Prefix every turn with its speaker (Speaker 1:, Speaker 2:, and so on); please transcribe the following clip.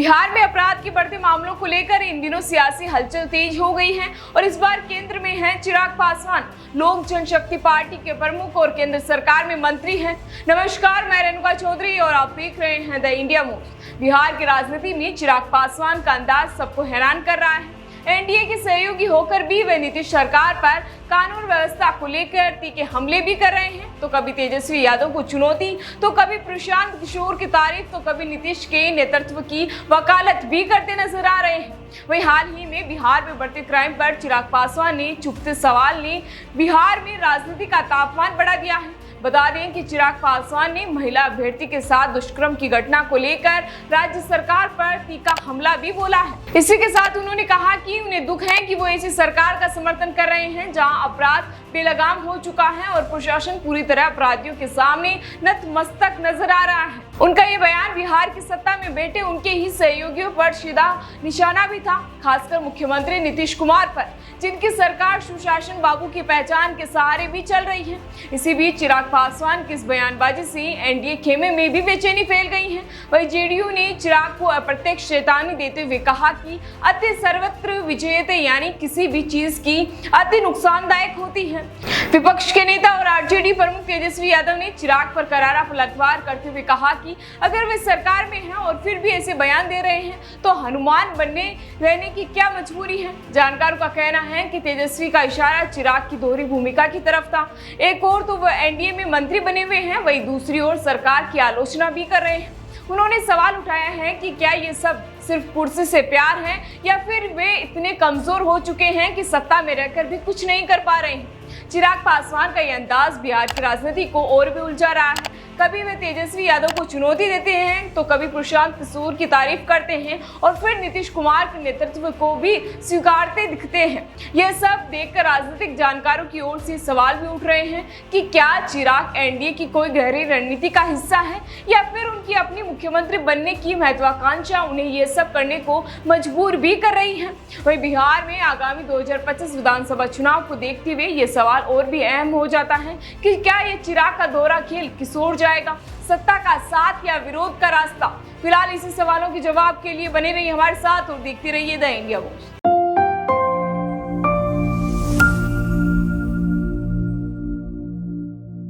Speaker 1: बिहार में अपराध के बढ़ते मामलों को लेकर इन दिनों सियासी हलचल तेज हो गई है और इस बार केंद्र में हैं चिराग पासवान, लोक जनशक्ति पार्टी के प्रमुख और केंद्र सरकार में मंत्री हैं। नमस्कार, मैं रेणुका चौधरी और आप देख रहे हैं द इंडिया मूव्स। बिहार की राजनीति में चिराग पासवान का अंदाज सबको हैरान कर रहा है। एनडीए के सहयोगी होकर भी वे नीतीश सरकार पर कानून व्यवस्था को लेकर तीखे हमले भी कर रहे हैं। तो कभी तेजस्वी यादव को चुनौती, तो कभी प्रशांत किशोर की तारीफ, तो कभी नीतीश के नेतृत्व की वकालत भी करते नजर आ रहे हैं। वहीं हाल ही में बिहार में बढ़ते क्राइम पर चिराग पासवान ने चुभते सवाल ने बिहार में राजनीति का तापमान बढ़ा दिया है। बता दें कि चिराग पासवान ने महिला अभ्यर्थी के साथ दुष्कर्म की घटना को लेकर राज्य सरकार पर तीखा हमला भी बोला है। इसी के साथ उन्होंने कहा कि उन्हें दुख है कि वो ऐसी सरकार का समर्थन कर रहे हैं जहां अपराध बेलगाम हो चुका है और प्रशासन पूरी तरह अपराधियों के सामने नतमस्तक नजर आ रहा है। उनका ये बयान बिहार की सत्ता में बैठे उनके ही सहयोगियों पर सीधा निशाना भी था, खासकर मुख्यमंत्री नीतीश कुमार पर, जिनकी सरकार सुशासन बाबू की पहचान के सहारे भी चल रही है। इसी बीच चिराग पासवान की इस बयानबाजी से एनडीए खेमे में भी बेचैनी फैल गई है। वहीं जेडीयू ने चिराग को अप्रत्यक्ष चेतावनी देते हुए कहा कि अति सर्वत्र विजयते, यानी किसी भी चीज की अति नुकसानदायक होती है। विपक्ष के नेता और आरजेडी प्रमुख तेजस्वी यादव ने चिराग पर करारा पलटवार करते हुए कहा कि अगर वे सरकार में हैं और फिर भी ऐसे बयान दे रहे हैं तो हनुमान बनने रहने की क्या मजबूरी है। जानकारों का कहना है कि तेजस्वी का इशारा चिराग की दोहरी भूमिका की तरफ था। एक और तो वह एनडीए में मंत्री बने हुए हैं, वहीं दूसरी ओर सरकार की आलोचना भी कर रहे हैं। उन्होंने सवाल उठाया है कि क्या ये सब सिर्फ कुर्सी से प्यार है या फिर वे इतने कमजोर हो चुके हैं कि सत्ता में रहकर भी कुछ नहीं कर पा रहे हैं। चिराग पासवान का यह अंदाज बिहार की राजनीति को और भी उलझा रहा है। कभी वे तेजस्वी यादव को चुनौती देते हैं, तो कभी प्रशांत किशोर की तारीफ करते हैं और फिर नीतीश कुमार के नेतृत्व को भी स्वीकारते दिखते हैं। यह सब देखकर राजनीतिक जानकारों की ओर से सवाल भी उठ रहे हैं कि क्या चिराग एनडीए की कोई गहरी रणनीति का हिस्सा है या फिर उनकी अपनी मुख्यमंत्री बनने की महत्वाकांक्षा उन्हें यह सब करने को मजबूर भी कर रही है। वहीं बिहार में आगामी 2025 विधानसभा चुनाव को देखते हुए ये सवाल और भी अहम हो जाता है कि क्या ये चिराग का दोहरा खेल किशोर जाएगा, सत्ता का साथ या विरोध का रास्ता। फिलहाल इसी सवालों के जवाब के लिए बने रहिए हमारे साथ और देखते रहिए द इंडिया मूव्स।